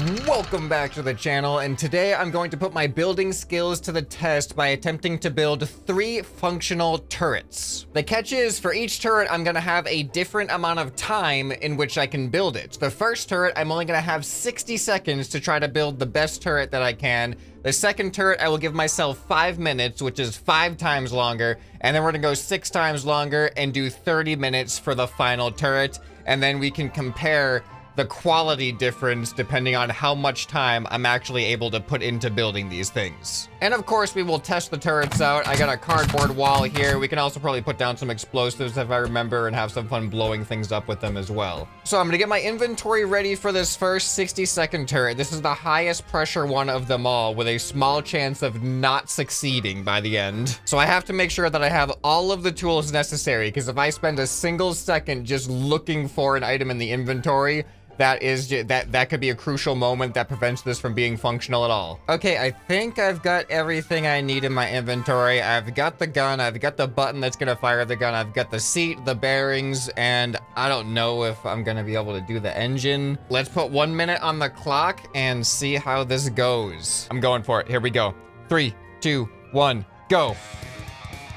Welcome back to the channel, and today I'm going to put my building skills to the test by attempting to build 3 functional turrets. The catch is, for each turret, I'm gonna have a different amount of time in which I can build it. The first turret, I'm only gonna have 60 seconds to try to build the best turret that I can. The second turret, I will give myself 5 minutes, which is 5 times longer, and then we're gonna go 6 times longer and do 30 minutes for the final turret, and then we can compare the quality difference depending on how much time I'm actually able to put into building these things. And of course, we will test the turrets out. I got a cardboard wall here. We can also probably put down some explosives if I remember and have some fun blowing things up with them as well. So I'm gonna get my inventory ready for this first 60-second turret. This is the highest pressure one of them all, with a small chance of not succeeding by the end. So I have to make sure that I have all of the tools necessary, because if I spend a single second just looking for an item in the inventory, that could be a crucial moment that prevents this from being functional at all. Okay, I think I've got everything I need in my inventory. I've got the gun, I've got the button that's gonna fire the gun, I've got the seat, the bearings, and I don't know if I'm gonna be able to do the engine. Let's put 1 minute on the clock and see how this goes. I'm going for it. Here we go. 3, 2, 1, go. All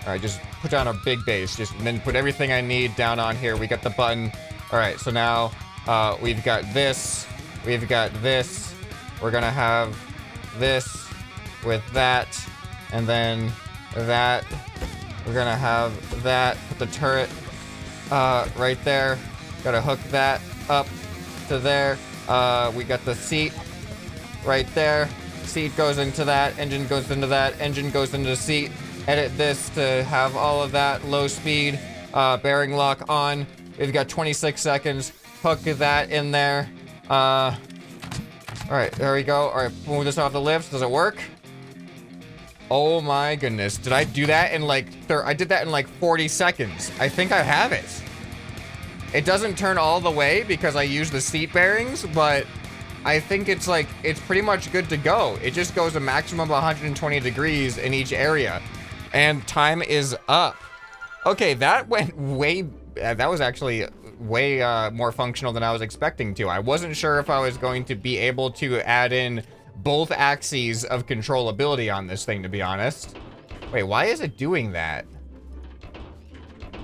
right, just put down a big base, and then put everything I need down on here. We got the button. All right, so now we've got this, we've got this, we're gonna have this with that, and then that, we're gonna have that, put the turret right there, gotta hook that up to there, we got the seat right there, seat goes into that, engine goes into that, engine goes into the seat, edit this to have all of that, low speed, bearing lock on, we've got 26 seconds, hook that in there. All right, there we go. All right, move this off the lift. Does it work? Oh my goodness. Did I do that in like, I did that in like 40 seconds. I think I have it. It doesn't turn all the way because I use the seat bearings, but I think it's pretty much good to go. It just goes a maximum of 120 degrees in each area. And time is up. Okay, that went that was actually way more functional than I was expecting to. I wasn't sure if I was going to be able to add in both axes of controllability on this thing, to be honest. Wait, why is it doing that?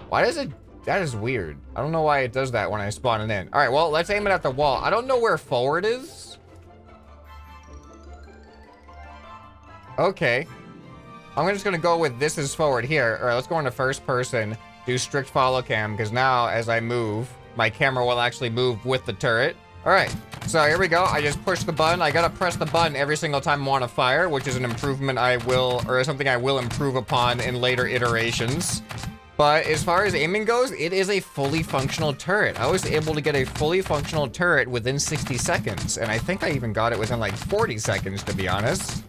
Why does it? That is weird. I don't know why it does that when I spawn it in. All right, well, let's aim it at the wall. I don't know where forward is. Okay. I'm just gonna go with this is forward here. All right, let's go into first person. Do strict follow cam, because now as I move, my camera will actually move with the turret. All right, so here we go. I just push the button. I gotta press the button every single time I want to fire, which is an improvement something I will improve upon in later iterations. But as far as aiming goes, it is a fully functional turret. I was able to get a fully functional turret within 60 seconds, and I think I even got it within like 40 seconds, to be honest.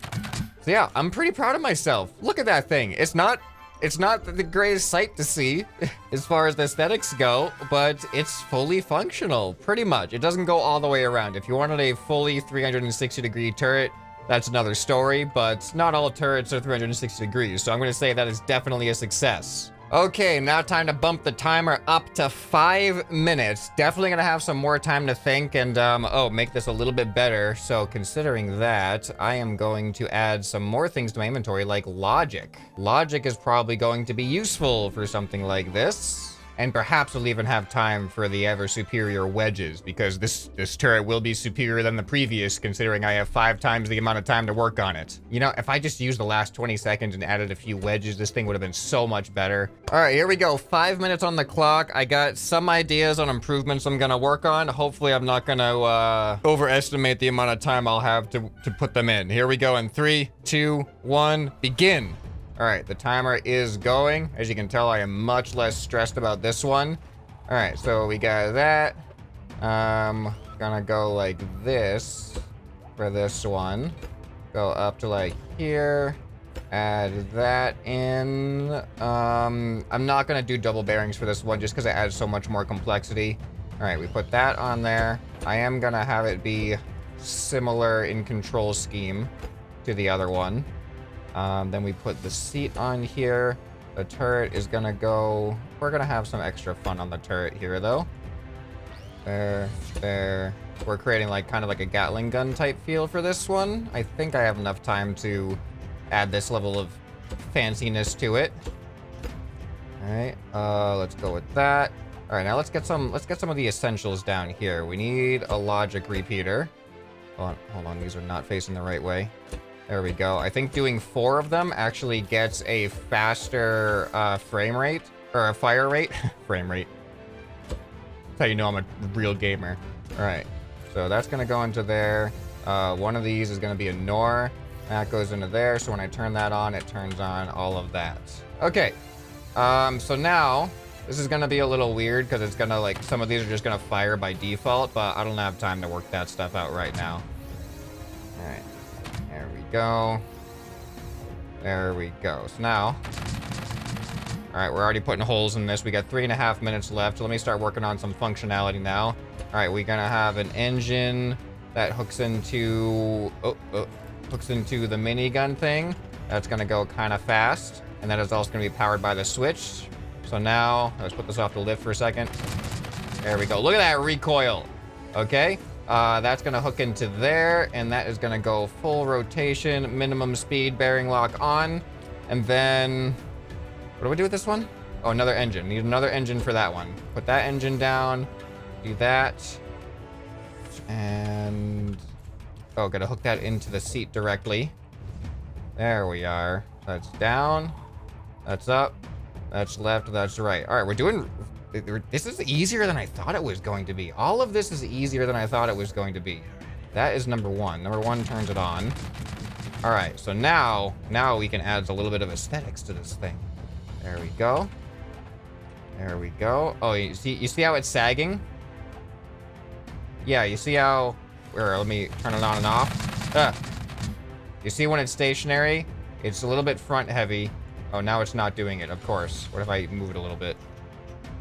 So yeah, I'm pretty proud of myself. Look at that thing. It's not the greatest sight to see as far as the aesthetics go, but it's fully functional, pretty much. It doesn't go all the way around. If you wanted a fully 360-degree turret, that's another story, but not all turrets are 360 degrees, so I'm gonna say that is definitely a success. Okay, now time to bump the timer up to 5 minutes. Definitely gonna have some more time to think and, make this a little bit better. So considering that, I am going to add some more things to my inventory, like logic. Logic is probably going to be useful for something like this. And perhaps we'll even have time for the ever superior wedges, because this turret will be superior than the previous, considering I have 5 times the amount of time to work on it. You know, if I just used the last 20 seconds and added a few wedges, this thing would have been so much better. All right, here we go. 5 minutes on the clock. I got some ideas on improvements I'm gonna work on. Hopefully I'm not gonna overestimate the amount of time I'll have to put them in. Here we go in 3, 2, 1, begin. All right, the timer is going. As you can tell, I am much less stressed about this one. All right, so we got that. Gonna go like this for this one. Go up to like here. Add that in. I'm not gonna do double bearings for this one just because it adds so much more complexity. All right, we put that on there. I am gonna have it be similar in control scheme to the other one. Then we put the seat on here. The turret is gonna go... We're gonna have some extra fun on the turret here, though. There, We're creating like kind of like a Gatling gun type feel for this one. I think I have enough time to add this level of fanciness to it. All right, let's go with that. All right, now let's get some of the essentials down here. We need a logic repeater. Hold on, these are not facing the right way. There we go. I think doing 4 of them actually gets a faster frame rate, or a fire rate. Frame rate. That's how you know I'm a real gamer. All right, so that's gonna go into there. One of these is gonna be a NOR. That goes into there, so when I turn that on, it turns on all of that. Okay, so now, this is gonna be a little weird because it's gonna like, some of these are just gonna fire by default, but I don't have time to work that stuff out right now. All right, there we go. There we go. So now, all right, we're already putting holes in this. We got 3.5 minutes left. So let me start working on some functionality now. All right, we're gonna have an engine that hooks into, hooks into the minigun thing. That's gonna go kind of fast. And that is also gonna be powered by the switch. So now, let's put this off the lift for a second. There we go. Look at that recoil. Okay, that's gonna hook into there, and that is gonna go full rotation, minimum speed, bearing lock on. And then, what do we do with this one? Oh, another engine. Need another engine for that one. Put that engine down, do that. And, oh, gotta hook that into the seat directly. There we are. That's down, that's up. That's left, that's right. All right, we're doing, this is easier than I thought it was going to be. All of this is easier than I thought it was going to be. That is number 1. Number 1 turns it on. All right, so now we can add a little bit of aesthetics to this thing. There we go. There we go. Oh, you see how it's sagging? Yeah, you see how, let me turn it on and off. You see when it's stationary, it's a little bit front heavy. Oh, now it's not doing it, of course. What if I move it a little bit?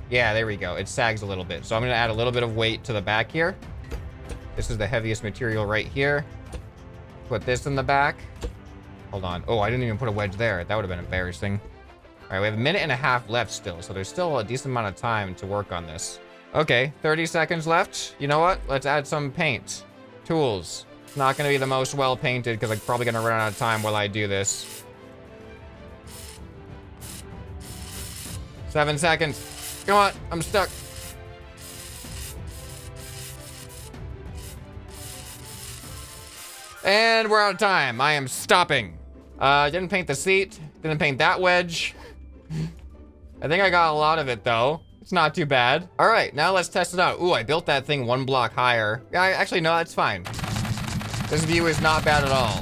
Yeah, there we go. It sags a little bit. So I'm gonna add a little bit of weight to the back here. This is the heaviest material right here. Put this in the back. Hold on. Oh, I didn't even put a wedge there. That would have been embarrassing. All right, we have 1.5 minutes left still, so there's still a decent amount of time to work on this. Okay, 30 seconds left. You know what? Let's add some paint. Tools. It's not gonna be the most well painted because I'm probably gonna run out of time while I do this. 7 seconds. Come on, I'm stuck. And we're out of time. I am stopping. Didn't paint the seat. Didn't paint that wedge. I think I got a lot of it though. It's not too bad. All right, now let's test it out. Ooh, I built that thing 1 block higher. Actually, no, that's fine. This view is not bad at all.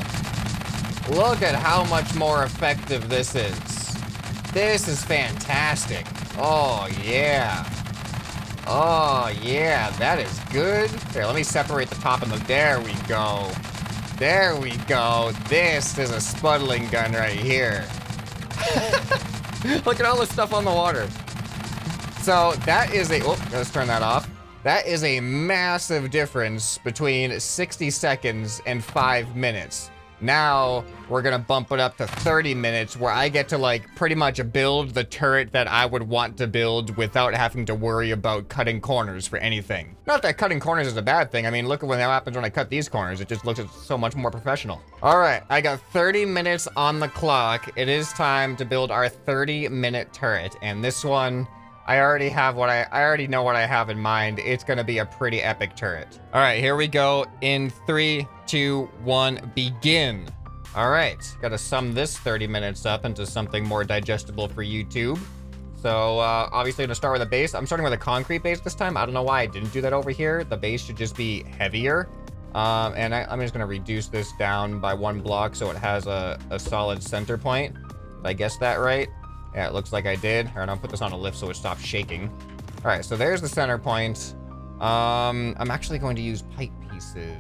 Look at how much more effective this is. This is fantastic. Oh, yeah. Oh, yeah, that is good. Here, let me separate the top and the, there we go. There we go. This is a spuddling gun right here. Look at all the stuff on the water. So that is a, oh, let's turn that off. That is a massive difference between 60 seconds and 5 minutes. Now we're gonna bump it up to 30 minutes where I get to like pretty much build the turret that I would want to build without having to worry about cutting corners for anything. Not that cutting corners is a bad thing. I mean, look at what happens when I cut these corners. It just looks so much more professional. All right, I got 30 minutes on the clock. It is time to build our 30-minute turret. And this one, I already know what I have in mind. It's gonna be a pretty epic turret. All right, here we go in 3, 2, 1, begin. All right, gotta sum this 30 minutes up into something more digestible for YouTube. So obviously I'm gonna start with a base. I'm starting with a concrete base this time. I don't know why I didn't do that over here. The base should just be heavier. And I'm just gonna reduce this down by 1 block so it has a solid center point. Did I guess that right? Yeah, it looks like I did. All right, I'll put this on a lift so it stops shaking. All right, so there's the center point. I'm actually going to use pipe pieces.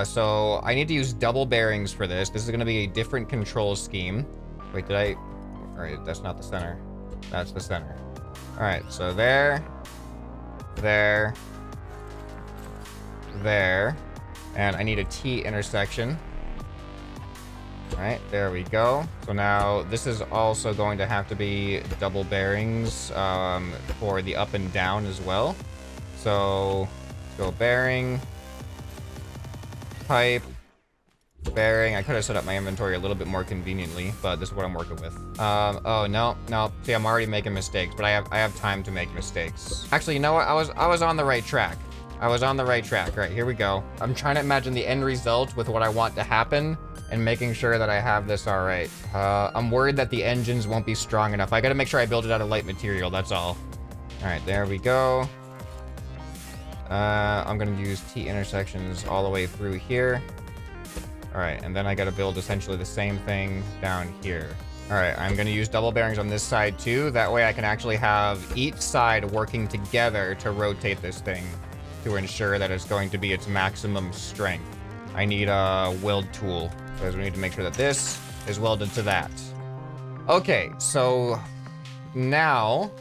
So I need to use double bearings for this. This is gonna be a different control scheme. Wait, did I? All right, that's not the center. That's the center. All right, so there, there, there, and I need a T intersection. All right, there we go. So now this is also going to have to be double bearings for the up and down as well. So go bearing, pipe, bearing. I could have set up my inventory a little bit more conveniently, but this is what I'm working with. Oh, no. See, I'm already making mistakes, but I have time to make mistakes. Actually, you know what? I was on the right track. I was on the right track. All right, here we go. I'm trying to imagine the end result with what I want to happen and making sure that I have this all right. I'm worried that the engines won't be strong enough. I gotta make sure I build it out of light material, that's all. All right, there we go. I'm gonna use T-intersections all the way through here. All right, and then I gotta build essentially the same thing down here. All right, I'm gonna use double bearings on this side too. That way I can actually have each side working together to rotate this thing to ensure that it's going to be its maximum strength. I need a weld tool, because we need to make sure that this is welded to that. Okay, so now,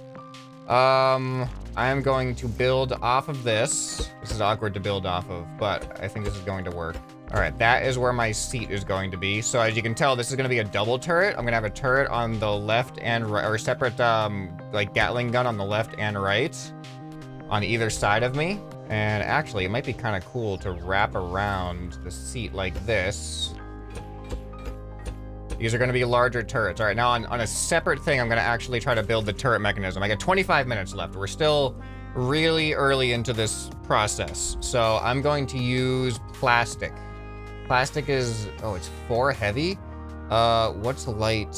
I'm going to build off of this. This is awkward to build off of, but I think this is going to work. All right, that is where my seat is going to be. So as you can tell, this is gonna be a double turret. I'm gonna have a turret on the left and right, or separate, like Gatling gun on the left and right on either side of me. And actually, it might be kind of cool to wrap around the seat like this. These are going to be larger turrets. All right, now on a separate thing, I'm going to actually try to build the turret mechanism. I got 25 minutes left. We're still really early into this process. So I'm going to use plastic. Plastic is, oh, it's 4 heavy. What's light?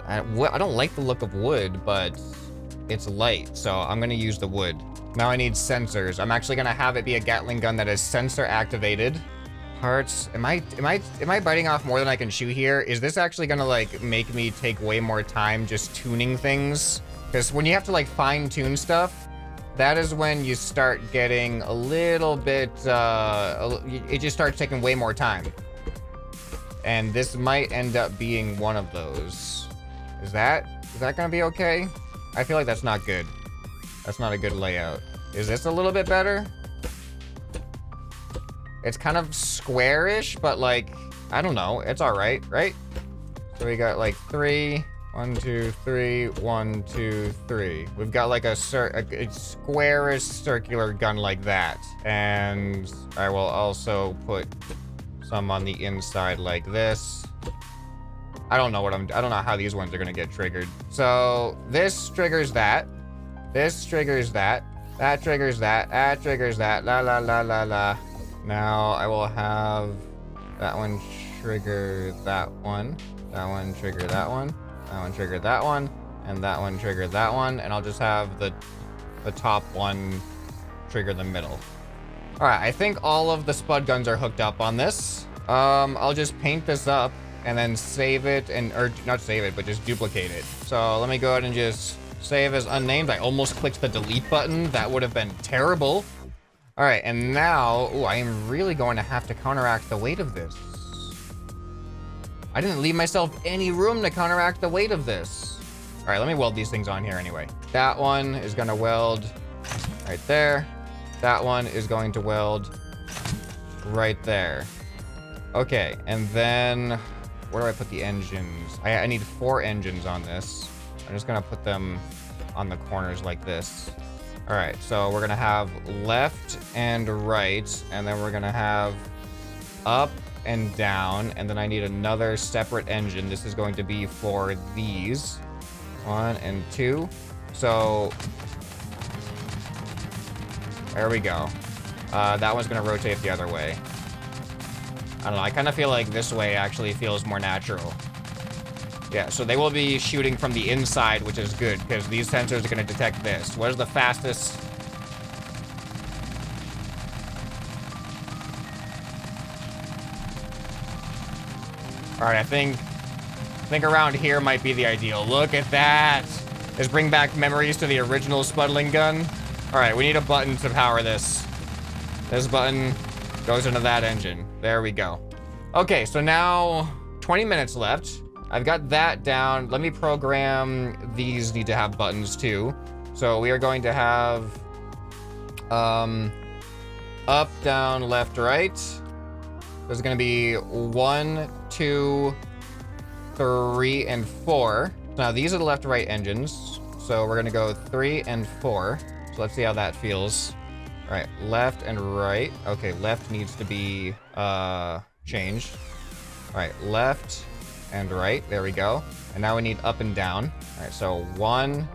I don't like the look of wood, but it's light. So I'm going to use the wood. Now I need sensors. I'm actually gonna have it be a Gatling gun that is sensor activated. Parts. Am I biting off more than I can chew here? Is this actually gonna like make me take way more time just tuning things? Because when you have to like fine tune stuff, that is when you start getting a little bit, it just starts taking way more time. And this might end up being one of those. Is that gonna be okay? I feel like that's not good. That's not a good layout. Is this a little bit better? It's kind of squarish, but like, I don't know. It's all right, right? So we got like 3, 1, 2, 3, 1, 2, 3. We've got like a squarish circular gun like that. And I will also put some on the inside like this. I don't know how these ones are gonna get triggered. So this triggers that. This triggers that. That triggers that. That triggers that. La la la la la. Now I will have that one trigger that one. That one trigger that one. That one trigger that one. And that one trigger that one. And I'll just have the top one trigger the middle. Alright, I think all of the spud guns are hooked up on this. I'll just paint this up and then save it or not save it, but just duplicate it. So let me go ahead and just save as unnamed. I almost clicked the delete button. That would have been terrible. All right, and now, ooh, I am really going to have to counteract the weight of this. I didn't leave myself any room to counteract the weight of this. All right, let me weld these things on here anyway. That one is gonna weld right there. That one is going to weld right there. Okay, and then where do I put the engines? I need 4 engines on this. I'm just gonna put them on the corners like this. All right, so we're gonna have left and right, and then we're gonna have up and down, and then I need another separate engine. This is going to be for these 1 and 2. So there we go. That one's gonna rotate the other way. I don't know, I kind of feel like this way actually feels more natural. Yeah, so they will be shooting from the inside, which is good, because these sensors are going to detect this. What is the fastest? All right, I think around here might be the ideal. Look at that. Just bring back memories to the original Spudling gun. All right, we need a button to power this. This button goes into that engine. There we go. Okay, so now 20 minutes left. I've got that down. Let me program these need to have buttons too. So we are going to have up, down, left, right. There's going to be 1, 2, 3, and 4. Now these are the left, right engines. So we're going to go 3 and 4. So let's see how that feels. All right, left and right. Okay, left needs to be changed. All right, left and right. There we go. And now we need up and down. All right, so 1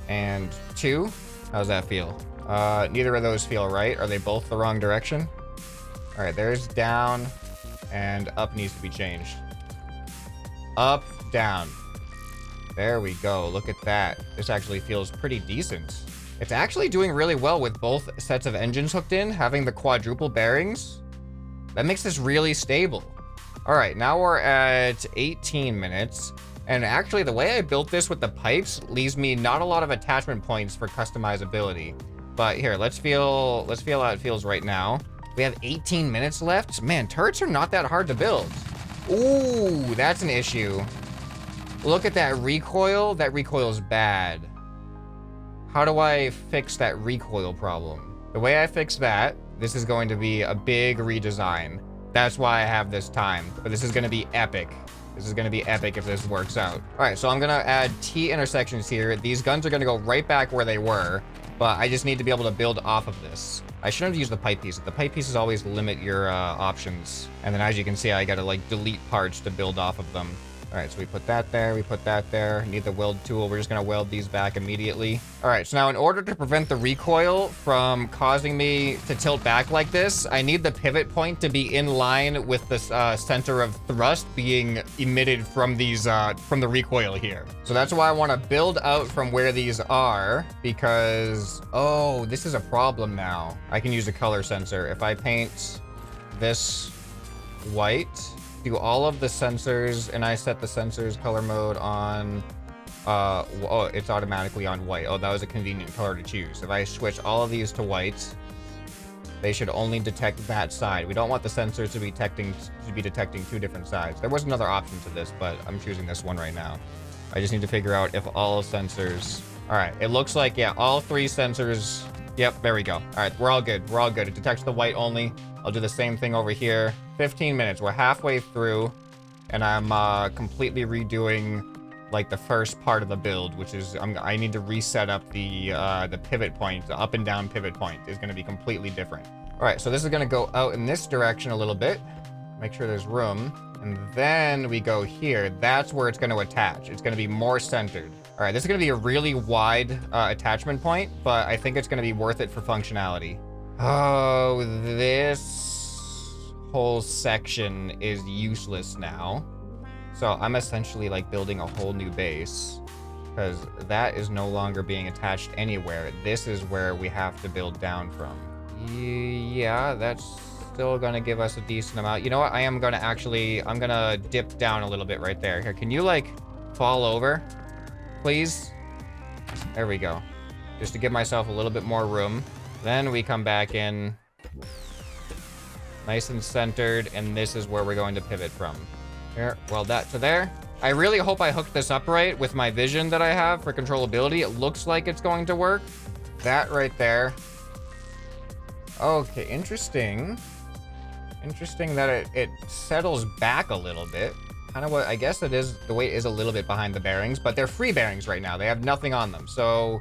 and 2. How's that feel? Neither of those feel right. Are they both the wrong direction? All right, there's down, and up needs to be changed. Up, down. There we go. Look at that. This actually feels pretty decent. It's actually doing really well with both sets of engines hooked in, having the quadruple bearings. That makes this really stable. All right, now we're at 18 minutes. And actually, the way I built this with the pipes leaves me not a lot of attachment points for customizability. But here, let's feel how it feels right now. We have 18 minutes left. Man, turrets are not that hard to build. Ooh, that's an issue. Look at that recoil. That recoil's bad. How do I fix that recoil problem? The way I fix that, this is going to be a big redesign. That's why I have this time. But this is going to be epic. This is going to be epic if this works out. All right, so I'm going to add T intersections here. These guns are going to go right back where they were, but I just need to be able to build off of this. I shouldn't have used the pipe pieces. The pipe pieces always limit your options. And then as you can see, I got to like delete parts to build off of them. All right, so we put that there, we put that there. Need the weld tool. We're just gonna weld these back immediately. All right, so now in order to prevent the recoil from causing me to tilt back like this, I need the pivot point to be in line with the center of thrust being emitted from these, from the recoil here. So that's why I wanna build out from where these are, because, oh, this is a problem now. I can use a color sensor. If I paint this white, do all of the sensors, and I set the sensors color mode on, oh, it's automatically on white. Oh, that was a convenient color to choose. If I switch all of these to white, they should only detect that side. We don't want the sensors to be detecting two different sides. There was another option to this, but I'm choosing this one right now. I just need to figure out if all sensors, all right, it looks like, yeah, all 3 sensors, yep, there we go. All right, we're all good, we're all good. It detects the white only. I'll do the same thing over here. 15 minutes, we're halfway through, and I'm completely redoing like the first part of the build, which is I need to reset up the pivot point. The up and down pivot point is going to be completely different. All right, so this is going to go out in this direction a little bit, make sure there's room, and then we go here. That's where it's going to attach. It's going to be more centered. All right, this is going to be a really wide attachment point, but I think it's going to be worth it for functionality. Oh, this whole section is useless now. So I'm essentially like building a whole new base because that is no longer being attached anywhere. This is where we have to build down from. Yeah, that's still gonna give us a decent amount. You know what? I'm gonna dip down a little bit right there. Here, can you like fall over, please? There we go. Just to give myself a little bit more room. Then we come back in, nice and centered, and this is where we're going to pivot from. Here, weld that to there. I really hope I hooked this up right with my vision that I have for controllability. It looks like it's going to work. That right there. Okay, interesting. Interesting that it settles back a little bit. Kind of what, I guess it is, the weight is a little bit behind the bearings, but they're free bearings right now. They have nothing on them. So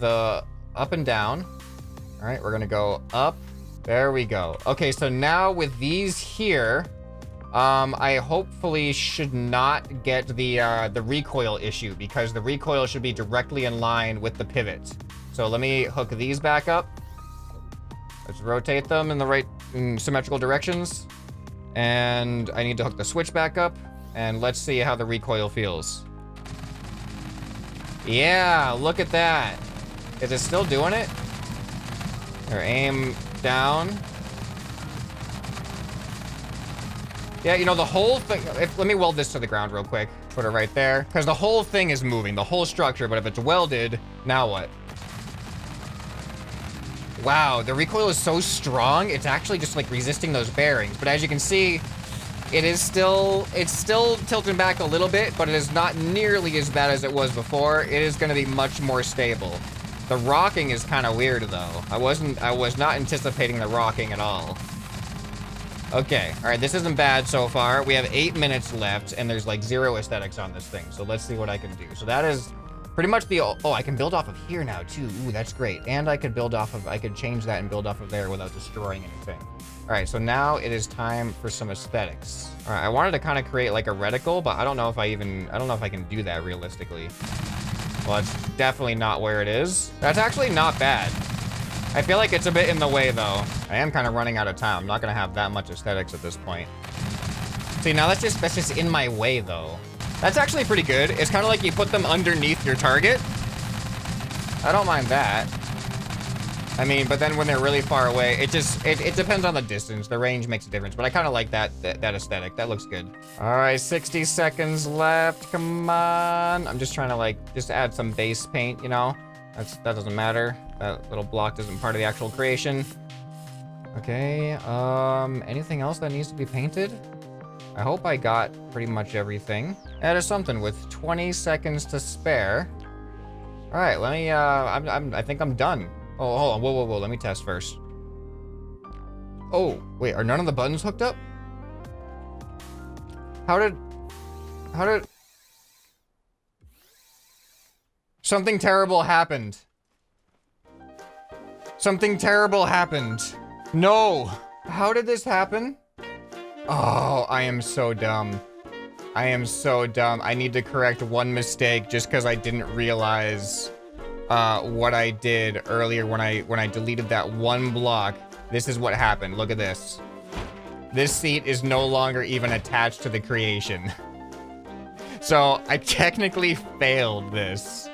the up and down. All right, we're gonna go up. There we go. Okay, so now with these here, I hopefully should not get the recoil issue because the recoil should be directly in line with the pivot. So let me hook these back up. Let's rotate them in the right symmetrical directions. And I need to hook the switch back up. And let's see how the recoil feels. Yeah, look at that. Is it still doing it? Or aim down. Yeah, you know, the whole thing, let me weld this to the ground real quick. Put it right there. Because the whole thing is moving, the whole structure, but if it's welded, now what? Wow, the recoil is so strong, it's actually just like resisting those bearings. But as you can see, it's still tilting back a little bit, but it is not nearly as bad as it was before. It is gonna be much more stable. The rocking is kind of weird though. I was not anticipating the rocking at all. Okay, all right, this isn't bad so far. We have 8 minutes left and there's like 0 aesthetics on this thing. So let's see what I can do. So that is Pretty much the, oh, I can build off of here now too. Ooh, that's great. And I could build off of, I could change that and build off of there without destroying anything. All right, so now it is time for some aesthetics. All right, I wanted to kind of create like a reticle, but I don't know if I don't know if I can do that realistically. Well, it's definitely not where it is. That's actually not bad. I feel like it's a bit in the way though. I am kind of running out of time. I'm not gonna have that much aesthetics at this point. See, now that's just in my way though. That's actually pretty good. It's kind of like you put them underneath your target. I don't mind that. I mean, but then when they're really far away, it depends on the distance. The range makes a difference, but I kind of like that aesthetic. That looks good. All right, 60 seconds left. Come on. I'm just trying to like, just add some base paint, you know? That doesn't matter. That little block isn't part of the actual creation. Okay, anything else that needs to be painted? I hope I got pretty much everything. That is something with 20 seconds to spare. All right, let me, I think I'm done. Oh, hold on, whoa, let me test first. Oh, wait, are none of the buttons hooked up? How did... Something terrible happened. Something terrible happened. No! How did this happen? Oh, I am so dumb. I am so dumb. I need to correct one mistake just because I didn't realize what I did earlier when I deleted that one block. This is what happened. Look at this. This seat is no longer even attached to the creation. So I technically failed this.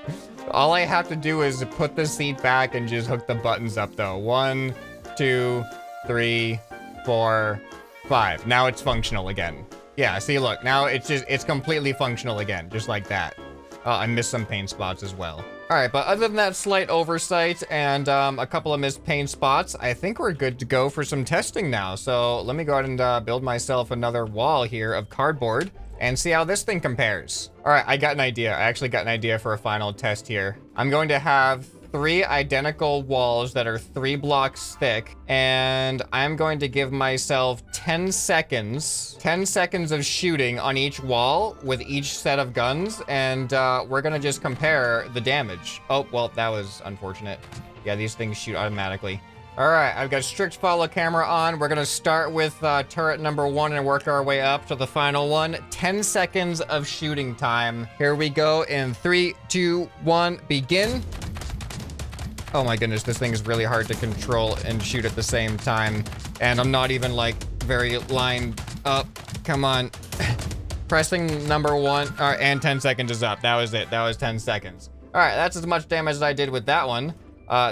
All I have to do is put the seat back and just hook the buttons up though. 1, 2, 3, 4, 5. Now it's functional again. Yeah, see, look, now it's completely functional again, just like that. I missed some paint spots as well. All right, but other than that slight oversight and a couple of missed paint spots, I think we're good to go for some testing now. So let me go ahead and build myself another wall here of cardboard and see how this thing compares. All right, I got an idea. I actually got an idea for a final test here. I'm going to have 3 identical walls that are 3 blocks thick, and I'm going to give myself 10 seconds of shooting on each wall with each set of guns, and we're gonna just compare the damage. Oh, well, that was unfortunate. Yeah, these things shoot automatically. All right, I've got strict follow camera on. We're gonna start with turret number 1 and work our way up to the final one. 10 seconds of shooting time. Here we go in 3, 2, 1, begin. Oh my goodness, this thing is really hard to control and shoot at the same time. And I'm not even like very lined up. Come on. Pressing number 1, and 10 seconds is up. That was it, that was 10 seconds. All right, that's as much damage as I did with that one.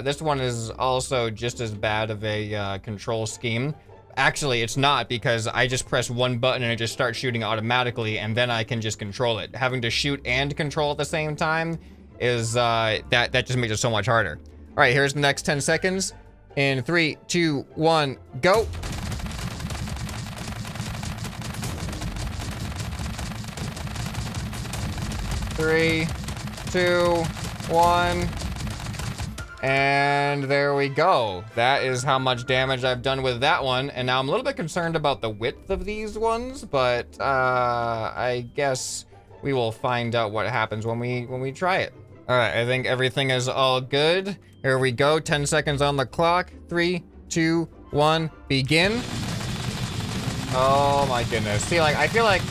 This one is also just as bad of a control scheme. Actually, it's not, because I just press one button and it just starts shooting automatically, and then I can just control it. Having to shoot and control at the same time is, that just makes it so much harder. All right, here's the next 10 seconds. In 3, 2, 1, go. Three, 2, 1. And there we go. That is how much damage I've done with that one. And now I'm a little bit concerned about the width of these ones, but I guess we will find out what happens when we try it. All right, I think everything is all good. Here we go, 10 seconds on the clock. 3, 2, 1, begin. Oh my goodness. See, like, I feel like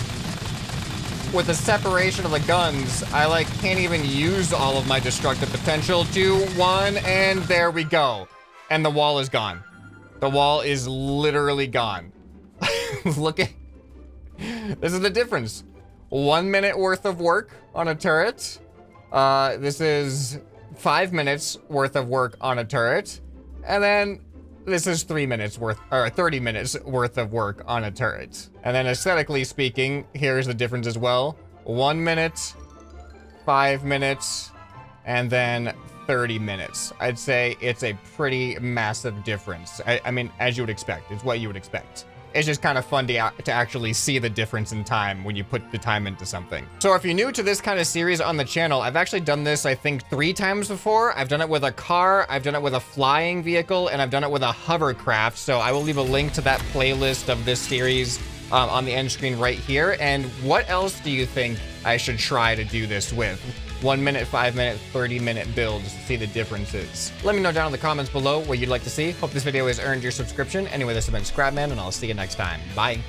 with the separation of the guns, I like can't even use all of my destructive potential. 2, 1, and there we go. And the wall is gone. The wall is literally gone. Look at, this is the difference. 1 minute worth of work on a turret. This is 5 minutes worth of work on a turret. And then this is 3 minutes worth, or 30 minutes worth of work on a turret. And then aesthetically speaking, here's the difference as well. 1 minute, 5 minutes, and then 30 minutes. I'd say it's a pretty massive difference. I mean, as you would expect, it's what you would expect. It's just kind of fun to actually see the difference in time when you put the time into something. So if you're new to this kind of series on the channel, I've actually done this, I think, 3 times before. I've done it with a car, I've done it with a flying vehicle, and I've done it with a hovercraft. So I will leave a link to that playlist of this series on the end screen right here. And what else do you think I should try to do this with? 1 minute, 5 minute, 30-minute builds to see the differences. Let me know down in the comments below what you'd like to see. Hope this video has earned your subscription. Anyway, this has been ScrapMan, and I'll see you next time. Bye.